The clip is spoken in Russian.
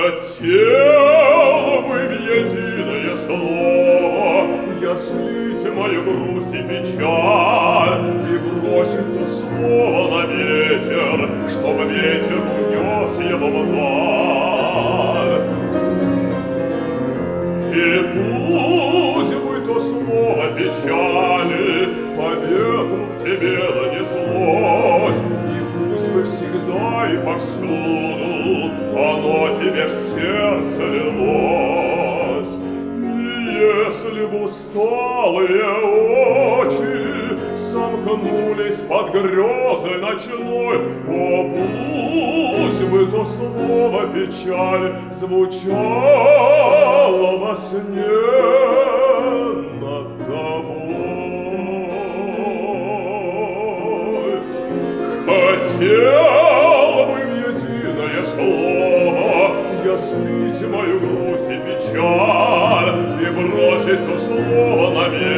Хотел бы в единое слово я слить мою грусть и печаль и бросить то слово на ветер, чтобы ветер унес его вдаль. И пусть бы то слово печали по ветру к тебе донеслось, и пусть бы всегда и повсюду оно тебе в сердце лилось. И если б усталые очи сомкнулись под грезой ночной, о, пусть бы то слово печаль звучало во сне над тобой. Хотел бы в единое слово я слить мою грусть и печаль и бросить то слово на ветер,